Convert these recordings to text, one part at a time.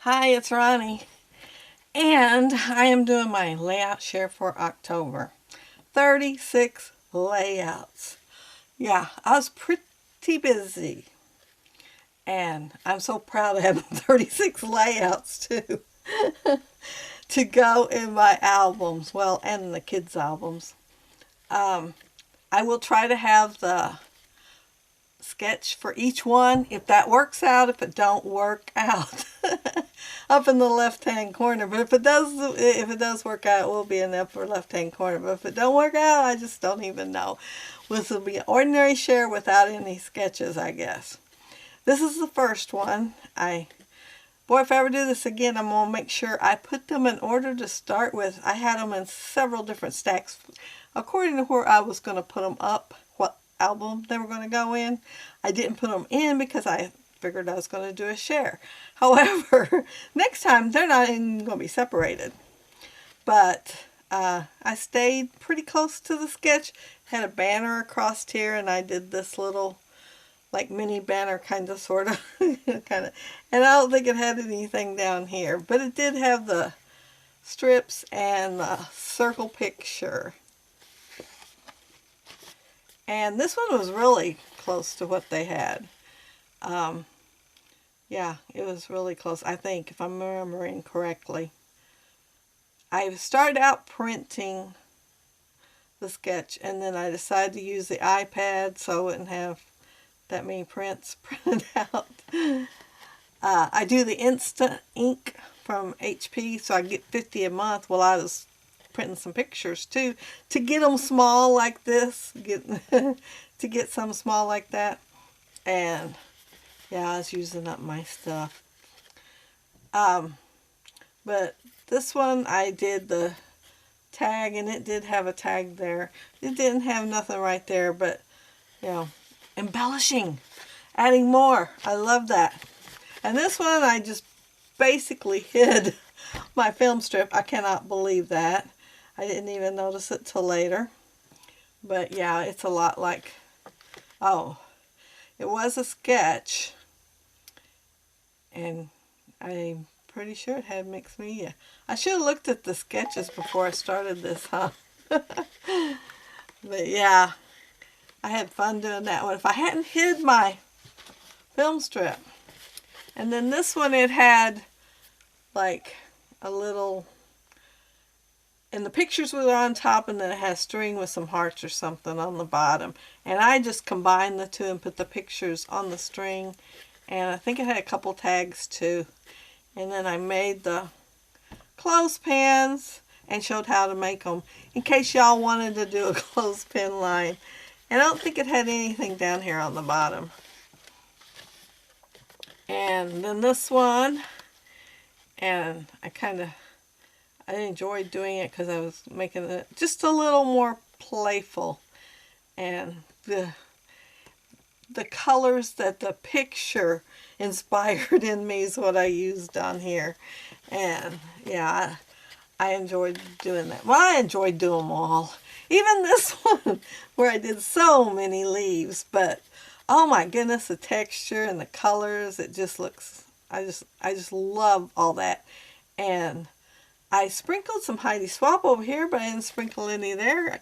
Hi, it's Ronnie, and I am doing my layout share for October. 36 layouts. Yeah, I was pretty busy, and I'm so proud of having 36 layouts too to go in my albums, well, and the kids' albums. Um, I will try to have the sketch for each one. If that works out, if it don't work out, up in the left-hand corner. But if it does work out, it will be in the upper left-hand corner. But if it don't work out, I just don't even know. This will be an ordinary share without any sketches, I guess. This is the first one. Boy, if I ever do this again, I'm going to make sure I put them in order to start with. I had them in several different stacks according to where I was going to put them up, what album they were going to go in. I didn't put them in because I figured I was going to do a share. However, next time they're not even going to be separated. But I stayed pretty close to the sketch. Had a banner across here, and I did this little like mini banner kind of sort of kind of, and I don't think it had anything down here, but it did have the strips and the circle picture. And this one was really close to what they had. Yeah, it was really close, I think, if I'm remembering correctly. I started out printing the sketch, and then I decided to use the iPad so I wouldn't have that many prints printed out. I do the Instant Ink from HP, so I get 50 a month. Well, I was printing some pictures too to get them small like this, to get some small like that. And yeah, I was using up my stuff. But this one I did the tag, and it did have a tag there. It didn't have nothing right there, but you know, embellishing, adding more. I love that. And this one I just basically hid my film strip. I cannot believe that. I didn't even notice it till later. But yeah, it's a lot like, oh, it was a sketch, and I'm pretty sure it had mixed media. I should have looked at the sketches before I started this, huh? But yeah, I had fun doing that one. If I hadn't hid my film strip. And then this one, it had like a little, and the pictures were on top, and then it has string with some hearts or something on the bottom. And I just combined the two and put the pictures on the string. And I think it had a couple tags too. And then I made the clothespins and showed how to make them in case y'all wanted to do a clothespin line. And I don't think it had anything down here on the bottom. And then this one, and I enjoyed doing it because I was making it just a little more playful. And the colors that the picture inspired in me is what I used on here. And yeah, I enjoyed doing that. Well, I enjoyed doing them all. Even this one where I did so many leaves, but oh my goodness, the texture and the colors, it just looks, I just love all that. And I sprinkled some Heidi Swapp over here, but I didn't sprinkle any there.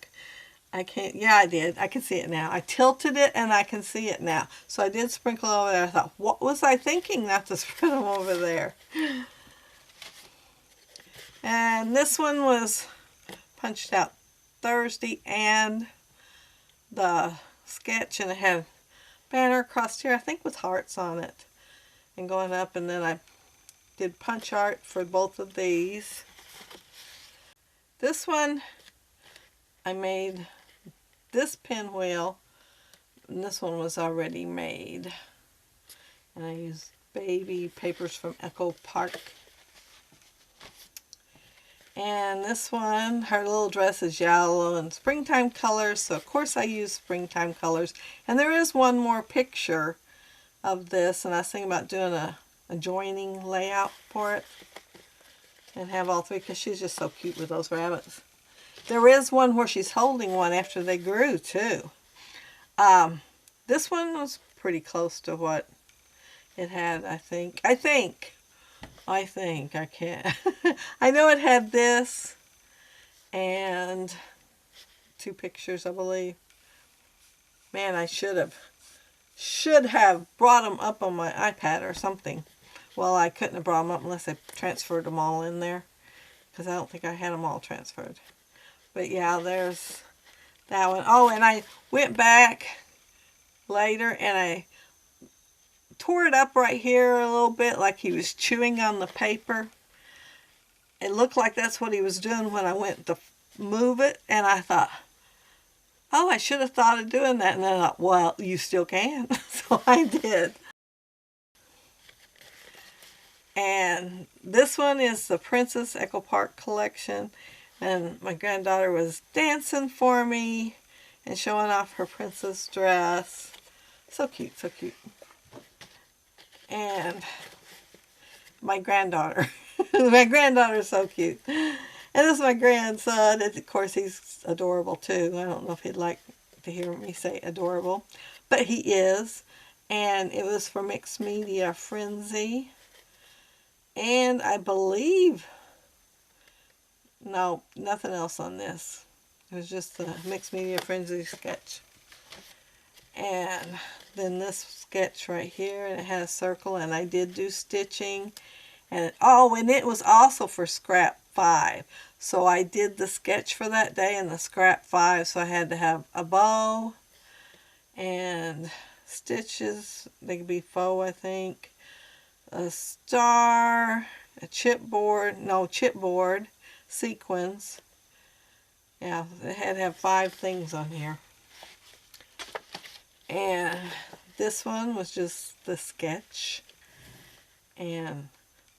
I can't, yeah, I did. I can see it now. I tilted it and I can see it now. So I did sprinkle over there. I thought, what was I thinking not to spread them over there? And this one was punched out Thursday, and the sketch, and it had banner across here, I think with hearts on it, and going up. And then I did punch art for both of these. This one, I made this pinwheel, and this one was already made. And I used baby papers from Echo Park. And this one, her little dress is yellow and springtime colors, so of course I use springtime colors. And there is one more picture of this, and I was thinking about doing a joining layout for it and have all three, because she's just so cute with those rabbits. There is one where she's holding one after they grew too. This one was pretty close to what it had, I think. I think. I can't. I know it had this and 2 pictures, I believe. Man, I should have brought them up on my iPad or something. Well, I couldn't have brought them up unless I transferred them all in there, because I don't think I had them all transferred. But yeah, there's that one. Oh, and I went back later and I tore it up right here a little bit, like he was chewing on the paper. It looked like that's what he was doing when I went to move it, and I thought, oh, I should have thought of doing that. And then I thought, well, you still can. So I did. And this one is the Princess Echo Park collection. And my granddaughter was dancing for me and showing off her princess dress. So cute, so cute. And my granddaughter. My granddaughter's so cute. And this is my grandson. And of course, he's adorable too. I don't know if he'd like to hear me say adorable, but he is. And it was for Mixed Media Frenzy. And I believe, no, nothing else on this. It was just the Mixed Media Frenzy sketch. And then this sketch right here, and it has a circle, and I did do stitching. And oh, and it was also for Scrap 5. So I did the sketch for that day in the Scrap 5, so I had to have a bow and stitches. They could be faux, I think. A star, a chipboard, sequins. Yeah, it had to have 5 things on here. And this one was just the sketch. And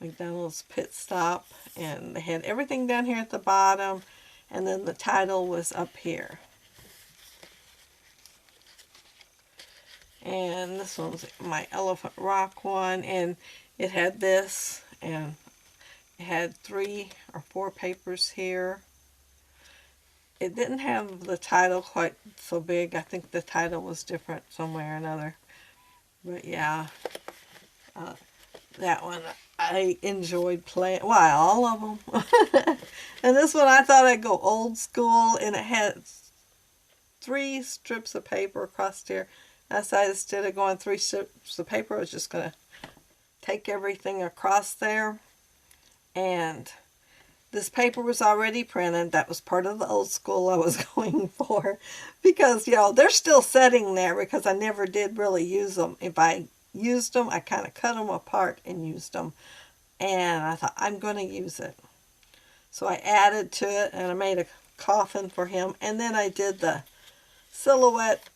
McDonald's Pit Stop. And they had everything down here at the bottom. And then the title was up here. And this one's my Elephant Rock one. And it had this, and it had 3 or 4 papers here. It didn't have the title quite so big. I think the title was different somewhere or another. But yeah, that one I enjoyed playing. Well, all of them. And this one I thought I'd go old school, and it had 3 strips of paper across here. I decided instead of going 3 strips of paper, I was just going to take everything across there. And this paper was already printed. That was part of the old school I was going for, because, you know, they're still sitting there because I never did really use them. If I used them, I kind of cut them apart and used them. And I thought, I'm going to use it. So I added to it, and I made a coffin for him. And then I did the silhouette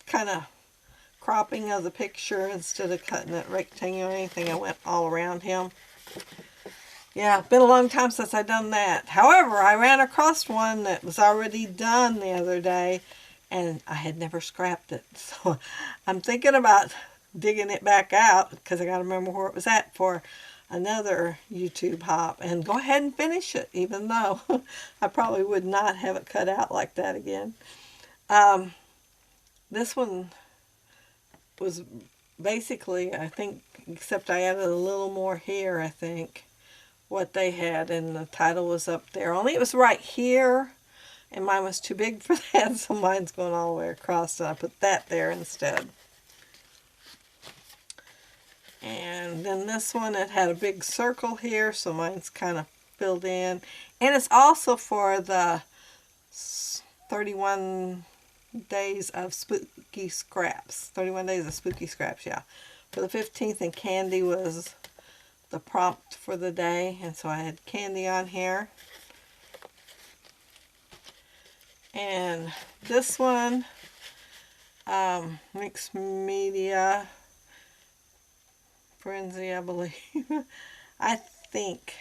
kind of cropping of the picture. Instead of cutting it rectangular or anything, I went all around him. Yeah, been a long time since I've done that. However, I ran across one that was already done the other day, and I had never scrapped it. So I'm thinking about digging it back out, because I got to remember where it was at for another YouTube hop, and go ahead and finish it, even though I probably would not have it cut out like that again. This one was basically, I think, except I added a little more here, I think, what they had, and the title was up there. Only it was right here, and mine was too big for that, so mine's going all the way across, and I put that there instead. And then this one, it had a big circle here, so mine's kind of filled in. And it's also for the 31 days of spooky scraps. 31 days of spooky scraps, yeah. For the 15th, and candy was the prompt for the day, and so I had candy on here. And this one, Mixed Media Frenzy, I believe. I think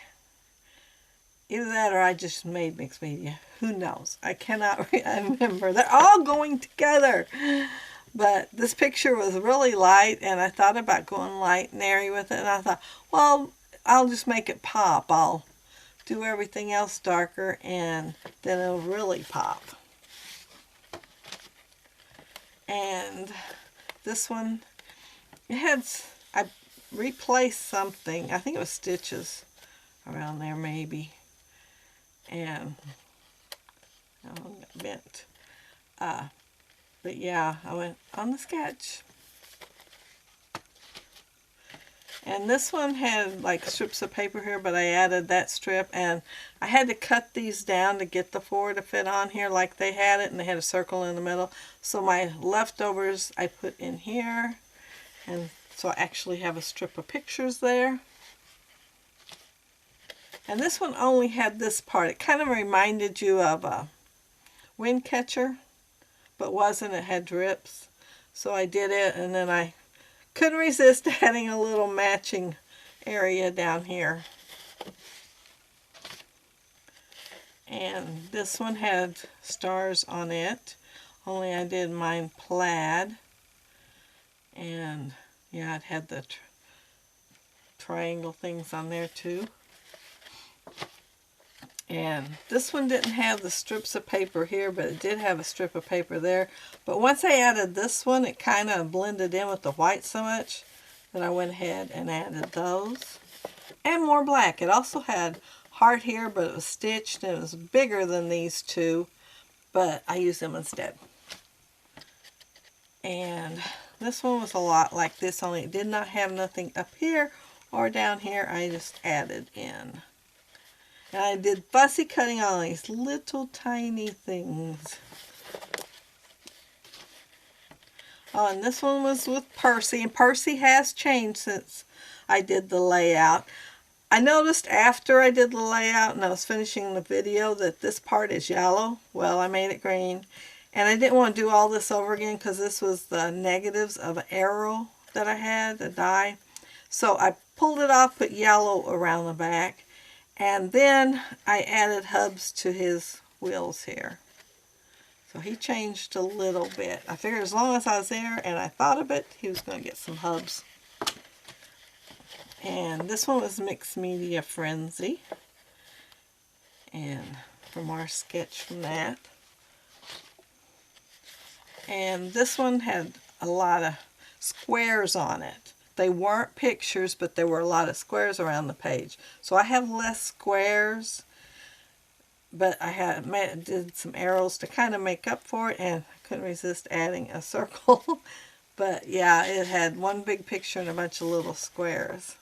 either that or I just made Mixed Media. Who knows? I cannot remember. They're all going together. But this picture was really light, and I thought about going light and airy with it, and I thought, well, I'll just make it pop. I'll do everything else darker, and then it'll really pop. And this one, it had, I replaced something. I think it was stitches. around there maybe. And oh, it got bent. But yeah, I went on the sketch. And this one had like strips of paper here, but I added that strip, and I had to cut these down to get the 4 to fit on here like they had it, and they had a circle in the middle. So my leftovers I put in here, and so I actually have a strip of pictures there. And this one only had this part. It kind of reminded you of a wind catcher, but wasn't. It had drips. So I did it, and then I couldn't resist adding a little matching area down here. And this one had stars on it, only I did mine plaid. And yeah, it had the triangle things on there too. And this one didn't have the strips of paper here, but it did have a strip of paper there. But once I added this one, it kind of blended in with the white so much that I went ahead and added those. And more black. It also had heart here, but it was stitched, and it was bigger than these two, but I used them instead. And this one was a lot like this, only it did not have nothing up here or down here. I just added in. And I did fussy cutting on these little tiny things. Oh, and this one was with Percy, and Percy has changed since I did the layout. I noticed after I did the layout and I was finishing the video that this part is yellow. Well, I made it green. And I didn't want to do all this over again because this was the negatives of an arrow that I had, the die. So I pulled it off, put yellow around the back. And then I added hubs to his wheels here. So he changed a little bit. I figured as long as I was there and I thought of it, he was going to get some hubs. And this one was Mixed Media Frenzy. And from our sketch from that. And this one had a lot of squares on it. They weren't pictures, but there were a lot of squares around the page. So I have less squares, but I did some arrows to kind of make up for it, and I couldn't resist adding a circle. But yeah, it had one big picture and a bunch of little squares.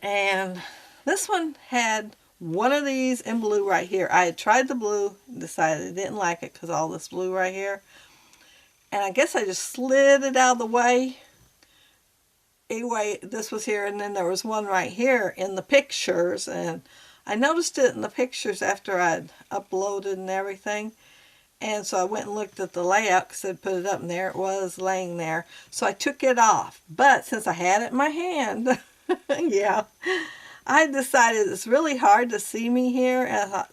And this one had one of these in blue right here. I had tried the blue, decided I didn't like it because all this blue right here. And I guess I just slid it out of the way. Anyway, this was here, and then there was one right here in the pictures. And I noticed it in the pictures after I'd uploaded and everything. And so I went and looked at the layout because I'd put it up, and there it was laying there. So I took it off. But since I had it in my hand, yeah, I decided it's really hard to see me here. And I thought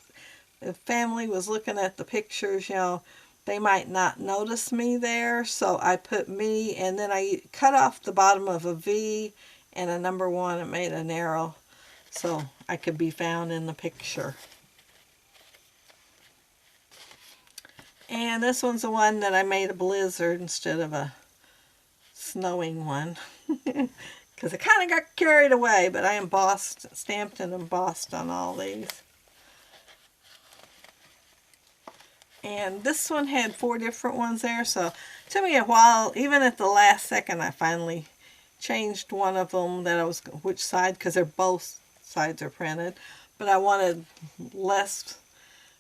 if family was looking at the pictures, you know, they might not notice me there. So I put me, and then I cut off the bottom of a V and a number 1 and made an arrow so I could be found in the picture. And this one's the one that I made a blizzard instead of a snowing one. Because I kind of got carried away, but I embossed, stamped and embossed on all these. And this one had 4 different ones there, so it took me a while. Even at the last second, I finally changed one of them, that I was, which side, because they're both sides are printed. But I wanted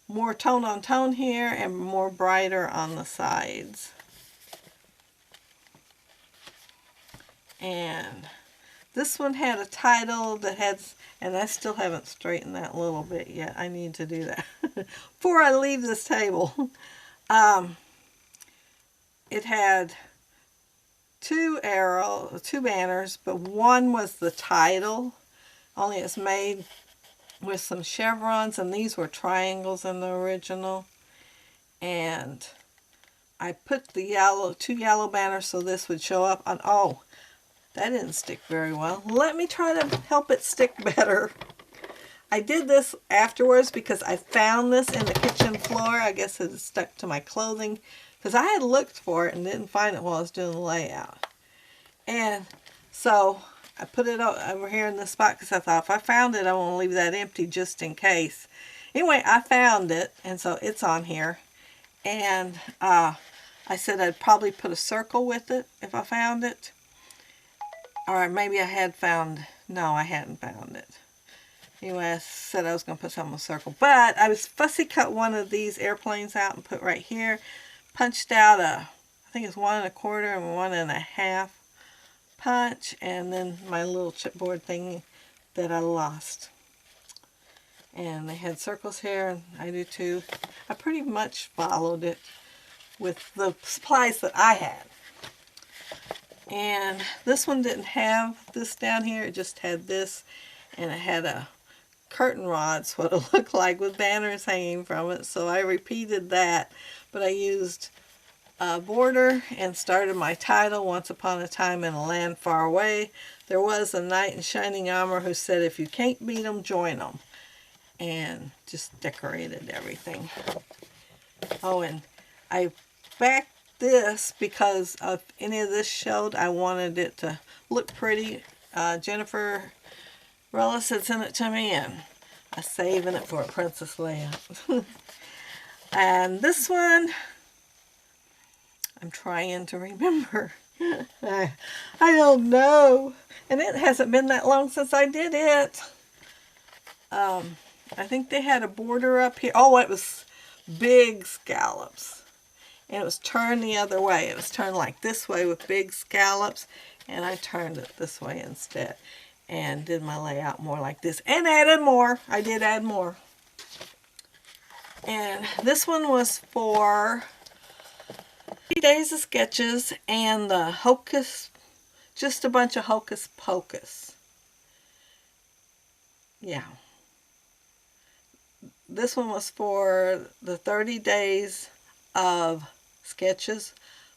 more tone on tone here and more brighter on the sides. And this one had a title that had, and I still haven't straightened that a little bit yet. I need to do that before I leave this table. It had 2 banners, but one was the title, only it's made with some chevrons, and these were triangles in the original. And I put the 2 yellow banners so this would show up on, oh, that didn't stick very well. Let me try to help it stick better. I did this afterwards because I found this in the kitchen floor. I guess it stuck to my clothing because I had looked for it and didn't find it while I was doing the layout. And so I put it over here in the spot because I thought if I found it, I want to leave that empty just in case. Anyway, I found it, and so it's on here. And I said I'd probably put a circle with it if I found it. Or maybe I had found, no, I hadn't found it. Anyway, I said I was going to put something with a circle. But I was fussy cut one of these airplanes out and put right here. Punched out I think it's 1 1/4 and 1 1/2 punch. And then my little chipboard thing that I lost. And they had circles here, and I do too. I pretty much followed it with the supplies that I had. And this one didn't have this down here, it just had this, and it had a curtain rod's what it looked like with banners hanging from it, so I repeated that, but I used a border and started my title, Once Upon a Time in a Land Far Away. There was a knight in shining armor who said, if you can't beat 'em, join 'em, and just decorated everything. Oh, and I backed this because if any of this showed, I wanted it to look pretty. Jennifer Rellis had sent it to me, and I'm saving it for a Princess layout. And this one, I'm trying to remember. I don't know. And it hasn't been that long since I did it. I think they had a border up here. Oh, it was big scallops. And it was turned the other way. It was turned like this way with big scallops. And I turned it this way instead. And did my layout more like this. And added more. I did add more. And this one was for 3 days of sketches and the Hocus, just a bunch of Hocus Pocus. Yeah. This one was for the 30 days of sketches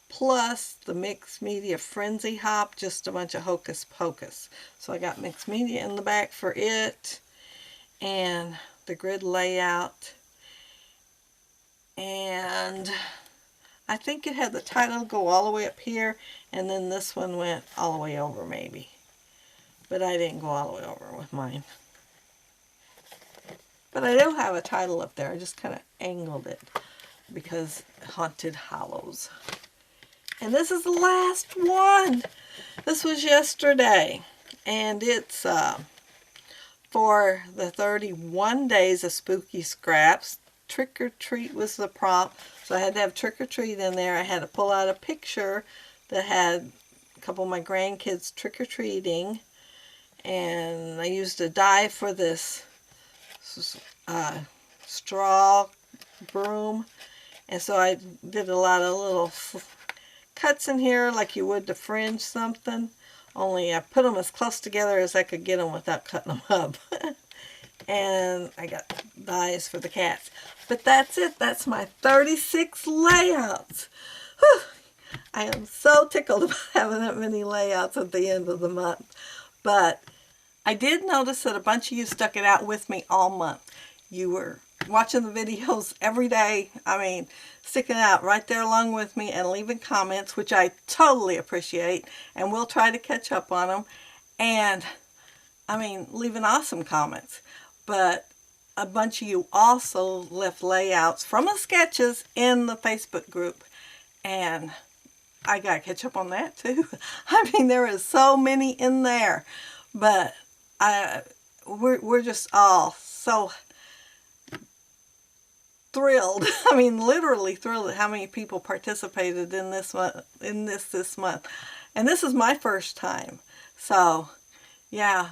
plus the Mixed Media Frenzy Hop, just a bunch of Hocus Pocus. So I got Mixed Media in the back for it, and the grid layout, and I think it had the title go all the way up here, and then this one went all the way over maybe, but I didn't go all the way over with mine. But I do have a title up there. I just kind of angled it because Haunted Hollows. And this is the last one. This was yesterday. And it's for the 31 days of Spooky Scraps. Trick or Treat was the prompt. So I had to have Trick or Treat in there. I had to pull out a picture that had a couple of my grandkids trick-or-treating. And I used a die for this straw broom, and so I did a lot of little cuts in here like you would to fringe something, only I put them as close together as I could get them without cutting them up. And I got dies for the cats. But that's it. That's my 36 layouts. Whew. I am so tickled about having that many layouts at the end of the month. But I did notice that a bunch of you stuck it out with me all month. You were watching the videos every day. I mean, sticking out right there along with me and leaving comments, which I totally appreciate. And we'll try to catch up on them. And, I mean, leaving awesome comments. But a bunch of you also left layouts from the sketches in the Facebook group. And I got to catch up on that too. I mean, there is so many in there. But we're just all so thrilled. I mean, literally thrilled at how many people participated in this month. And this is my first time. So, yeah,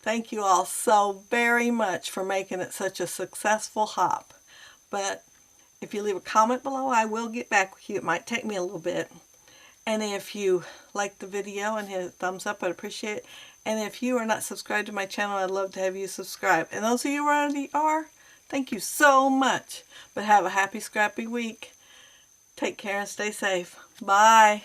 thank you all so very much for making it such a successful hop. But if you leave a comment below, I will get back with you. It might take me a little bit. And if you like the video and hit a thumbs up, I'd appreciate it. And if you are not subscribed to my channel, I'd love to have you subscribe. And those of you who already are, thank you so much. But have a happy, scrappy week. Take care and stay safe. Bye.